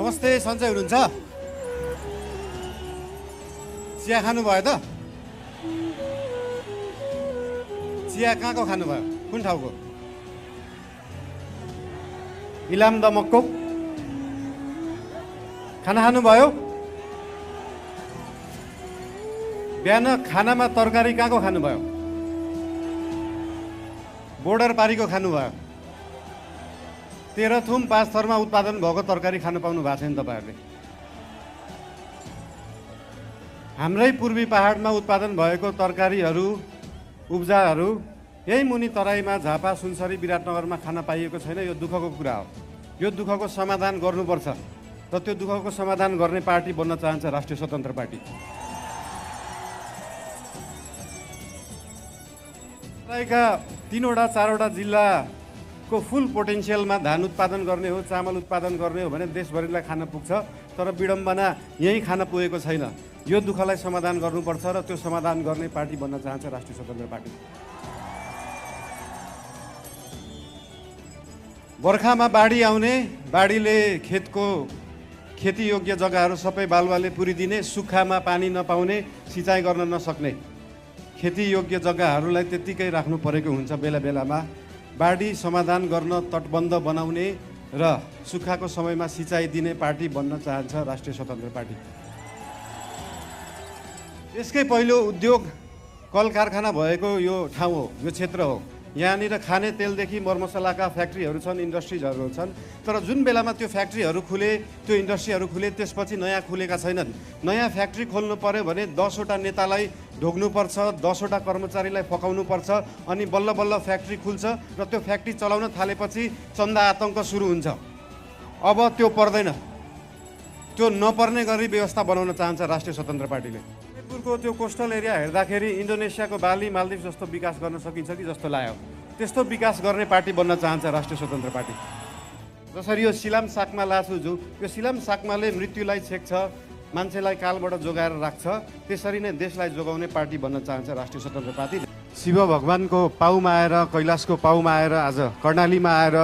नमस्ते, सन्चै हुनुहुन्छ? चिया खानुभयो त? चिया कहाँको खानुभयो? कुन ठाउँको? इलाम दमकको खाना खानुभयो? बिहान खानामा तरकारी कहाँको खानुभयो? बोर्डर पारीको खानुभयो? तेह्रथुम 5 थरमा उत्पादन भएको तरकारी खानु पाउनु भएको छैन तपाईँहरूले। हाम्रै पूर्वी पहाडमा उत्पादन भएको तरकारीहरू, उब्जाहरू यही मुनि तराईमा झापा, सुनसरी, विराटनगरमा खान पाइएको छैन। यो दुःखको कुरा हो। यो दुःखको समाधान गर्नुपर्छ र त्यो दुःखको समाधान गर्ने पार्टी बन्न चाहन्छ राष्ट्रिय स्वतन्त्र पार्टी। तराईका 3वटा 4वटा जिल्लाको फुल पोटेन्सियलमा धान उत्पादन गर्ने हो, चामल उत्पादन गर्ने हो भने देशभरिलाई खान पुग्छ। तर विडम्बना यही खान पुगेको छैन। यो दुःखलाई समाधान गर्नुपर्छ र त्यो समाधान गर्ने पार्टी बन्न चाहन्छ राष्ट्रिय स्वतन्त्र पार्टी। बर्खामा बाढी आउने, बाढीले खेती योग्य जग्गाहरू सबै बालुवाले पुरिदिने, सुक्खामा पानी नपाउने, सिँचाइ गर्न नसक्ने खेती योग्य जग्गाहरूलाई त्यत्तिकै राख्नु परेको हुन्छ। बेला बेलामा बाढी समाधान गर्न तटबन्ध बनाउने र सुक्खाको समयमा सिँचाइ दिने पार्टी बन्न चाहन्छ राष्ट्रिय स्वतन्त्र पार्टी। यसकै पहिलो उद्योग कल कारखाना भएको यो ठाउँ हो, यो क्षेत्र हो। यहाँनिर खाने तेलदेखि मरमसलाका फ्याक्ट्रीहरू छन्, इन्डस्ट्रिजहरू छन्। तर जुन बेलामा त्यो फ्याक्ट्रीहरू खुले, त्यो इन्डस्ट्रीहरू खुले, त्यसपछि नयाँ खुलेका छैनन्। नयाँ फ्याक्ट्री खोल्नु पर्यो भने 10वटा नेतालाई ढोग्नुपर्छ, 10वटा कर्मचारीलाई फकाउनुपर्छ, अनि बल्ल बल्ल फ्याक्ट्री खुल्छ र त्यो फ्याक्ट्री चलाउन थालेपछि चन्दा आतङ्क सुरु हुन्छ। अब त्यो पर्दैन। त्यो नपर्ने गरी व्यवस्था बनाउन चाहन्छ राष्ट्रिय स्वतन्त्र पार्टीले। को त्यो कोस्टल एरिया हेर्दाखेरि इन्डोनेसियाको बाली, मालदिभ जस्तो विकास गर्न सकिन्छ कि जस्तो लाग्यो। त्यस्तो विकास गर्ने पार्टी बन्न चाहन्छ राष्ट्रिय स्वतन्त्र पार्टी। जसरी यो सिलाम साकमा लासुजु, यो सिलाम साकमाले मृत्युलाई छेक्छ, मान्छेलाई कालबाट जोगाएर राख्छ, त्यसरी नै देशलाई जोगाउने पार्टी बन्न चाहन्छ राष्ट्रिय स्वतन्त्र पार्टी। शिव भगवानको पाउमा आएर, कैलाशको पाउमा आएर, आज कर्णालीमा आएर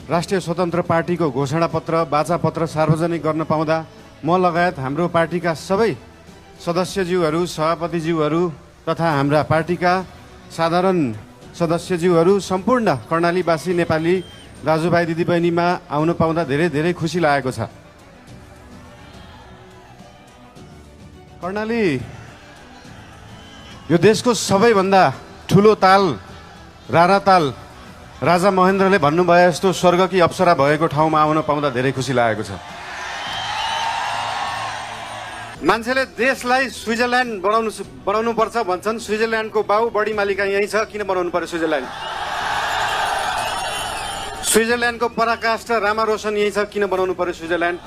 राष्ट्रिय स्वतन्त्र पार्टीको घोषणापत्र, बाचापत्र सार्वजनिक गर्न पाउँदा म लगायत हाम्रो पार्टीका सबै सदस्यज्यूहरू, सभापतिज्यूहरू तथा हाम्रा पार्टीका साधारण सदस्यज्यूहरू, सम्पूर्ण कर्णालीवासी नेपाली दाजुभाइ दिदीबहिनीमा आउनु पाउँदा धेरै धेरै खुसी लागेको छ। कर्णाली यो देशको सबैभन्दा ठुलो ताल, रारा ताल, राजा महेन्द्रले भन्नुभयो जस्तो स्वर्गकी अप्सरा भएको ठाउँमा आउन पाउँदा धेरै खुसी लागेको छ। मान्छेले देशलाई स्विजरल्यान्ड बनाउनु पर्छ भन्छन्। स्विजरल्यान्डको बाउ बढी मालिका यही छ, किन बनाउनु पर्यो स्विजरल्यान्ड? स्विजरल्यान्डको पराकाष्ठ रामा रोशन यही छ, किन बनाउनु पर्यो स्विजरल्यान्ड?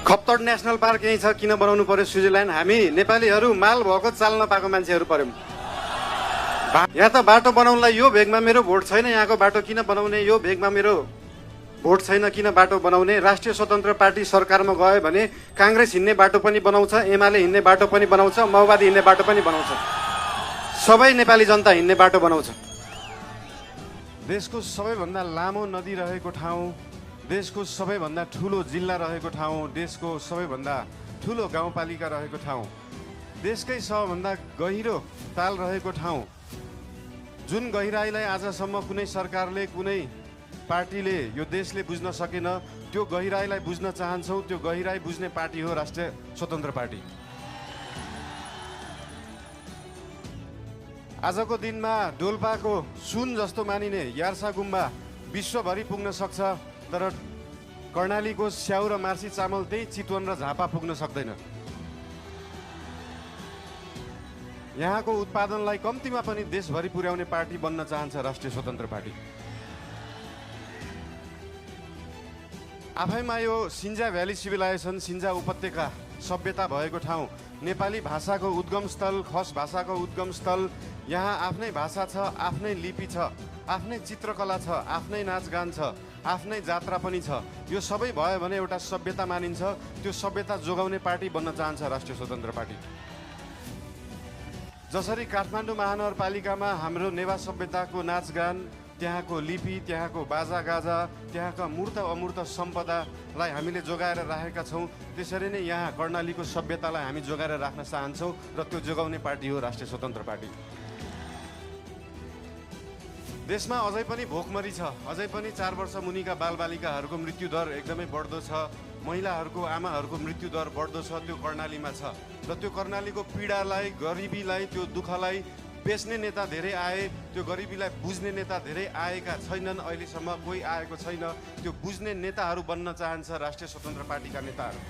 खप्तड नेसनल पार्क यही छ, किन बनाउनु पर्यो स्विजरल्यान्ड? हामी नेपालीहरू माल भएको चाल नपाएको मान्छेहरू पर्यौँ। यहाँ त बाटो बनाउनलाई यो भेगमा मेरो भोट छैन, यहाँको बाटो किन बनाउने? यो भेगमा मेरो भोट छैन, किन बाटो बनाउने? राष्ट्रिय स्वतन्त्र पार्टी सरकारमा गयो भने काङ्ग्रेस हिँड्ने बाटो पनि बनाउँछ, एमाले हिँड्ने बाटो पनि बनाउँछ, माओवादी हिँड्ने बाटो पनि बनाउँछ, सबै नेपाली जनता हिँड्ने बाटो बनाउँछ। देशको सबैभन्दा लामो नदी रहेको ठाउँ, देशको सबैभन्दा ठुलो जिल्ला रहेको ठाउँ, देशको सबैभन्दा ठुलो गाउँपालिका रहेको ठाउँ, देशकै सबभन्दा गहिरो ताल रहेको ठाउँ, जुन गहिराईलाई आजसम्म कुनै सरकारले, कुनै पार्टीले, यो देशले बुझ्न सकेन, त्यो गहिराईलाई बुझ्न चाहन्छौँ। त्यो गहिराई बुझ्ने पार्टी हो राष्ट्रिय स्वतन्त्र पार्टी। आजको दिनमा डोल्पाको सुन जस्तो मानिने यार्सा गुम्बा विश्वभरि पुग्न सक्छ, तर कर्णालीको स्याउ र मार्सी चामल त्यही चितवन र झापा पुग्न सक्दैन। यहाँको उत्पादनलाई कम्तीमा पनि देशभरि पुर्याउने पार्टी बन्न चाहन्छ राष्ट्रिय स्वतन्त्र पार्टी। आफैमा यो सिन्जा भ्याली सिभिलाइजेसन, सिन्जा उपत्यका सभ्यता भएको ठाउँ, नेपाली भाषाको उद्गम स्थल, खस भाषाको उद्गम स्थल। यहाँ आफ्नै भाषा छ, आफ्नै लिपि छ, आफ्नै चित्रकला छ, आफ्नै नाचगान छ, आफ्नै जात्रा पनि छ। यो सबै भयो भने एउटा सभ्यता मानिन्छ। त्यो सभ्यता जोगाउने पार्टी बन्न चाहन्छ राष्ट्रिय स्वतन्त्र पार्टी। जसरी काठमाडौँ महानगरपालिकामा हाम्रो नेवा सभ्यताको नाचगान, त्यहाँको लिपि, त्यहाँको बाजागाजा, त्यहाँका मूर्त अमूर्त सम्पदालाई हामीले जोगाएर राखेका छौँ। त्यसरी नै यहाँ कर्णालीको सभ्यतालाई हामी जोगाएर राख्न चाहन्छौँ र त्यो जोगाउने पार्टी हो राष्ट्रिय स्वतन्त्र पार्टी। देशमा अझै पनि भोकमरी छ, अझै पनि 4 वर्ष मुनिका बालबालिकाहरूको मृत्युदर एकदमै बढ्दो छ, महिलाहरूको आमाहरूको मृत्युदर बढ्दो छ, त्यो कर्णालीमा छ। र त्यो कर्णालीको पीडालाई, गरिबीलाई, त्यो दुःखलाई बेच्ने नेता धेरै आए, त्यो गरिबीलाई बुझ्ने नेता धेरै आएका छैनन्, अहिलेसम्म कोही आएको छैन। त्यो बुझ्ने नेताहरू बन्न चाहन्छ राष्ट्रिय स्वतन्त्र पार्टीका नेताहरू।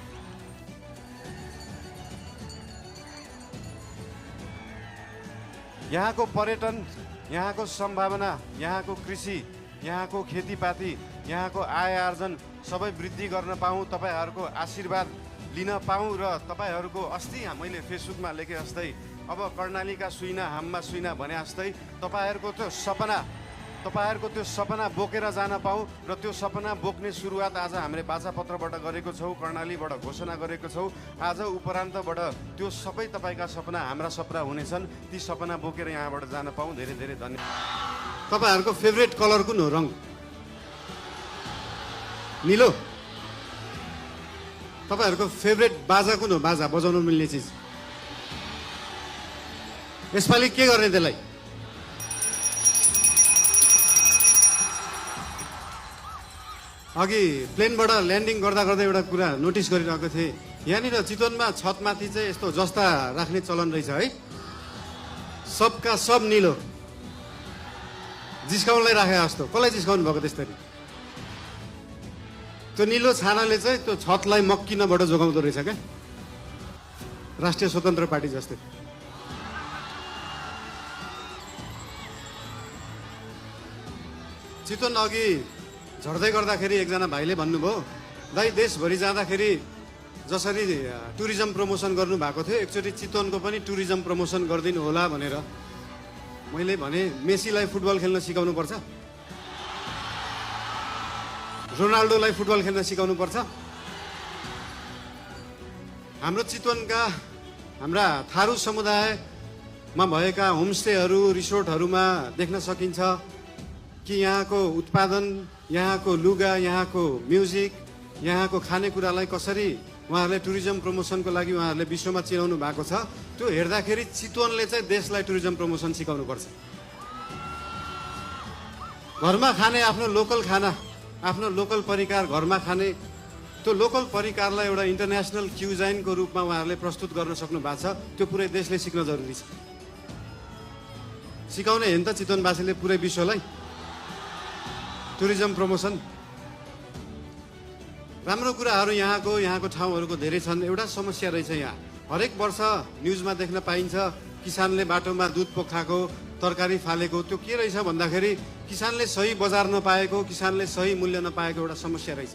यहाँको पर्यटन, यहाँको सम्भावना, यहाँको कृषि, यहाँको खेतीपाती, यहाँको आय आर्जन सबै वृद्धि गर्न पाऊँ, तपाईँहरूको आशीर्वाद लिन पाऊँ र तपाईँहरूको अस्ति मैले फेसबुकमा लेखे जस्तै अब कर्णालीका सुइना हाममा सुइना भने जस्तै तपाईँहरूको त्यो सपना बोकेर जान पाऊँ र त्यो सपना बोक्ने सुरुवात आज हामीले बाचापत्रबाट गरेको छौँ, कर्णालीबाट घोषणा गरेको छौँ। आज उपरान्तबाट त्यो सबै तपाईँका सपना हाम्रा सपना हुनेछन्, ती सपना बोकेर यहाँबाट जान पाऊँ। धेरै धेरै धन्यवाद। तपाईँहरूको फेभरेट कलर कुन हो? रङ निलो। तपाईँहरूको फेभरेट बाजा कुन हो? बाजा बजाउनु मिल्ने चिज। यसपालि के गर्ने त्यसलाई? अघि प्लेनबाट ल्यान्डिङ गर्दा गर्दा एउटा कुरा नोटिस गरिरहेको थिएँ, यहाँनिर चितवनमा छतमाथि चाहिँ यस्तो जस्ता राख्ने चलन रहेछ है, सबका सब निलो। जिस्काउनलाई राखे जस्तो। कसलाई जिस्काउनु भएको त्यसरी? त्यो निलो छानाले चाहिँ त्यो छतलाई मक्किनबाट जोगाउँदो रहेछ क्या, राष्ट्रिय स्वतन्त्र पार्टी जस्तै। चितवन अघि झर्दै गर्दाखेरि एकजना भाइले भन्नुभयो, दाइ देशभरि जाँदाखेरि जसरी टुरिज्म प्रमोसन गर्नुभएको थियो, एकचोटि चितवनको पनि टुरिज्म प्रमोसन गरिदिनु होला भनेर। मैले भने मेसीलाई फुटबल खेल्न सिकाउनु पर्छ, रोनाल्डोलाई फुटबल खेल्न सिकाउनु पर्छ। हाम्रो चितवनका हाम्रा थारू समुदायमा भएका होमस्टेहरू, रिसोर्टहरूमा देख्न सकिन्छ कि यहाँको उत्पादन, यहाँको लुगा, यहाँको म्युजिक, यहाँको खानेकुरालाई कसरी उहाँहरूले टुरिज्म प्रमोसनको लागि उहाँहरूले विश्वमा चिनाउनु भएको छ। त्यो हेर्दाखेरि चितवनले चाहिँ देशलाई टुरिज्म प्रमोसन सिकाउनुपर्छ। घरमा खाने आफ्नो लोकल खाना, आफ्नो लोकल परिकार घरमा खाने, त्यो लोकल परिकारलाई एउटा इन्टरनेसनल क्युजाइनको रूपमा उहाँहरूले प्रस्तुत गर्न सक्नु भएको छ। त्यो पुरै देशले सिक्न जरुरी छ। सिकाउने हेन त चितवनवासीले पुरै विश्वलाई टुरिज्म प्रमोसन। राम्रो कुराहरू यहाँको ठाउँहरूको धेरै छन्। एउटा समस्या रहेछ, यहाँ हरेक वर्ष न्युजमा देख्न पाइन्छ किसानले बाटोमा दुध पोखाएको, तरकारी फालेको। त्यो के रहेछ भन्दाखेरि किसानले सही बजार नपाएको, किसानले सही मूल्य नपाएको एउटा समस्या रहेछ।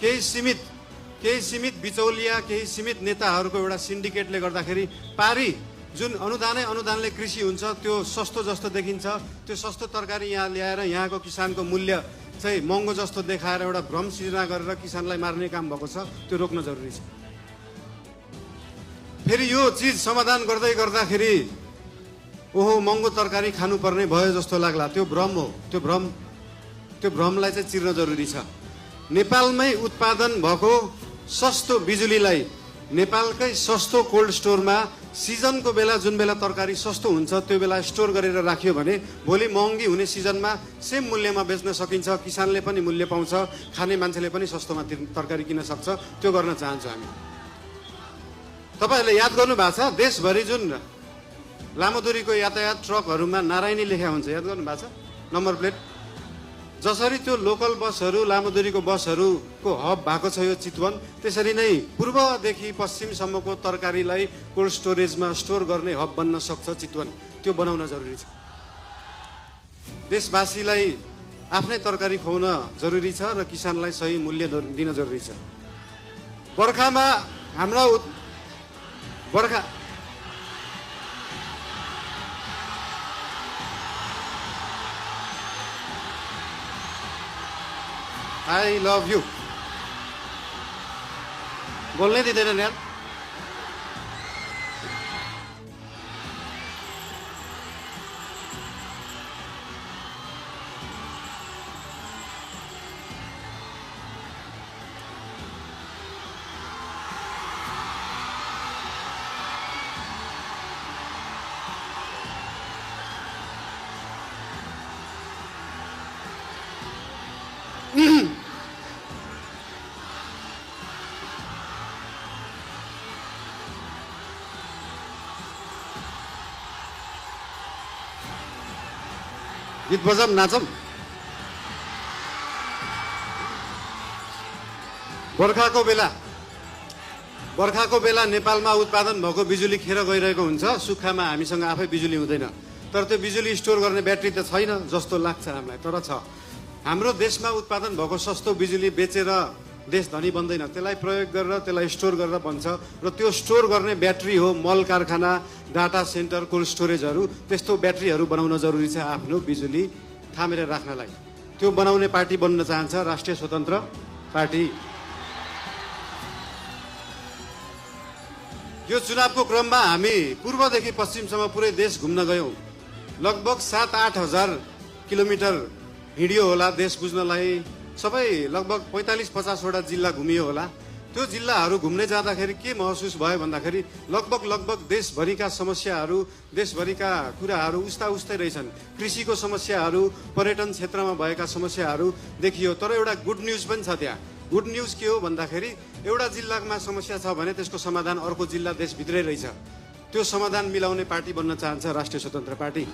केही सीमित बिचौलिया, केही सीमित नेताहरूको एउटा सिन्डिकेटले गर्दाखेरि पारी जुन अनुदानले कृषि हुन्छ त्यो सस्तो जस्तो देखिन्छ। त्यो सस्तो तरकारी यहाँ ल्याएर यहाँको किसानको मूल्य चाहिँ महँगो जस्तो देखाएर एउटा भ्रम सृजना गरेर किसानलाई मार्ने काम भएको छ। त्यो रोक्न जरुरी छ। फेरि यो चिज समाधान गर्दै गर्दाखेरि ओहो महँगो तरकारी खानुपर्ने भयो जस्तो लाग्ला, त्यो भ्रम हो। त्यो भ्रमलाई चाहिँ चिर्न जरुरी छ। नेपालमै उत्पादन भएको सस्तो बिजुलीलाई नेपालकै सस्तो कोल्ड स्टोरमा सिजनको बेला, जुन बेला तरकारी सस्तो हुन्छ त्यो बेला स्टोर गरेर राखियो भने भोलि महँगी हुने सिजनमा सेम मूल्यमा बेच्न सकिन्छ। किसानले पनि मूल्य पाउँछ, खाने मान्छेले पनि सस्तोमा तरकारी किन्न सक्छ। त्यो गर्न चाहन्छौँ हामी। तपाईँहरूले याद गर्नु भएको छ, देशभरि जुन लामो दूरीको यातायात ट्रकहरूमा नारायणी लेखा हुन्छ, याद गर्नु भएको छ नम्बर प्लेट। जसरी त्यो लोकल बसहरू, लामो दूरीको बसहरूको हब भएको छ यो चितवन, त्यसरी नै पूर्वदेखि पश्चिमसम्मको तरकारीलाई कोल्ड स्टोरेजमा स्टोर गर्ने हब बन्न सक्छ चितवन। त्यो बनाउन जरुरी छ। देशवासीलाई आफ्नै तरकारी खुवाउन जरुरी छ र किसानलाई सही मूल्य दिन जरुरी छ। बर्खामा हाम्रा I love you. बोल्नै दिँदैन यार। गीत बजाम नाचम। बर्खाको बेला नेपालमा उत्पादन भएको बिजुली खेर गइरहेको हुन्छ। सुक्खामा हामीसँग आफै बिजुली हुँदैन। तर त्यो बिजुली स्टोर गर्ने ब्याट्री त छैन जस्तो लाग्छ हामीलाई, तर छ। हाम्रो देशमा उत्पादन भएको सस्तो बिजुली बेचेर देश धनी बन्दैन, त्यसलाई प्रयोग गरेर त्यसलाई स्टोर गरेर बन्छ। र त्यो स्टोर गर्ने ब्याट्री हो मल कारखाना, डाटा सेन्टर, कोल्ड स्टोरेजहरू। त्यस्तो ब्याट्रीहरू बनाउन जरुरी छ आफ्नो बिजुली थामेर राख्नलाई। त्यो बनाउने पार्टी बन्न चाहन्छ राष्ट्रिय स्वतन्त्र पार्टी। यो चुनावको क्रममा हामी पूर्वदेखि पश्चिमसम्म पुरै देश घुम्न गयौँ। लगभग 7-8 हजार किलोमिटर हिँडियो होला देश बुझ्नलाई। सबै लगभग 45-50 वटा जिल्ला घुमियो होला। त्यो जिल्लाहरू घुम्ने जाँदाखेरि के महसुस भयो भन्दाखेरि लगभग देशभरिका समस्याहरू, देशभरिका कुराहरू उस्तै रहेछन्। कृषिको समस्याहरू, पर्यटन क्षेत्रमा भएका समस्याहरू देखियो। तर एउटा गुड न्युज पनि छ त्यहाँ। गुड न्युज के हो भन्दाखेरि एउटा जिल्लामा समस्या छ भने त्यसको समाधान अर्को जिल्ला देशभित्रै रहेछ। त्यो समाधान मिलाउने पार्टी बन्न चाहन्छ राष्ट्रिय स्वतन्त्र पार्टी।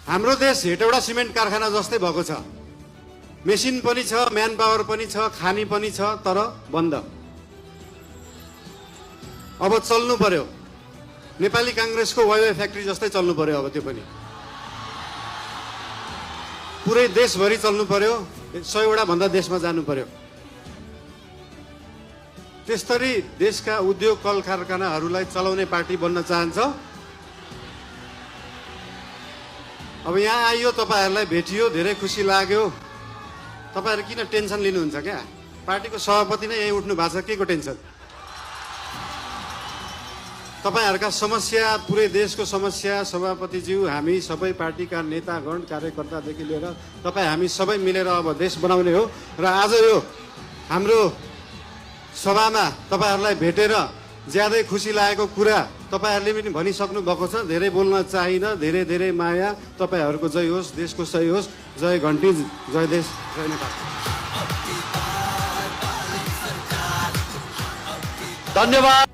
हाम्रो देश हेटौडा सिमेन्ट कारखाना जस्तै भएको छ। मेसिन पनि छ, म्यान पावर पनि छ, खानी पनि छ, तर बन्द। अब चल्नु पर्यो। नेपाली काङ्ग्रेसको वाइवाई फ्याक्ट्री जस्तै चल्नु पर्यो अब। त्यो पनि पुरै देशभरि चल्नु पर्यो। 100 वटा भन्दा देशमा जानु पर्यो। त्यसरी देशका उद्योग कल कारखानाहरूलाई चलाउने पार्टी बन्न चाहन्छ। अब यहाँ आइयो, तपाईँहरूलाई भेटियो, धेरै खुसी लाग्यो। तपाईँहरू किन टेन्सन लिनुहुन्छ क्या? पार्टीको सभापति नै यहीँ उठ्नु भएको छ, के को टेन्सन? तपाईँहरूका समस्या, पुरै देशको समस्या सभापतिज्यू, हामी सबै पार्टीका नेतागण, कार्यकर्तादेखि लिएर तपाईँ हामी सबै मिलेर अब देश बनाउने हो। र आज यो हाम्रो सभामा तपाईँहरूलाई भेटेर ज्यादै खुसी लागेको कुरा तपाईँहरूले पनि भनिसक्नु भएको छ। धेरै बोल्न चाहिन। धेरै माया। तपाईँहरूको जय होस्, देशको सही होस्। जय घन्टी, जय देश, जय नेपाल। धन्यवाद।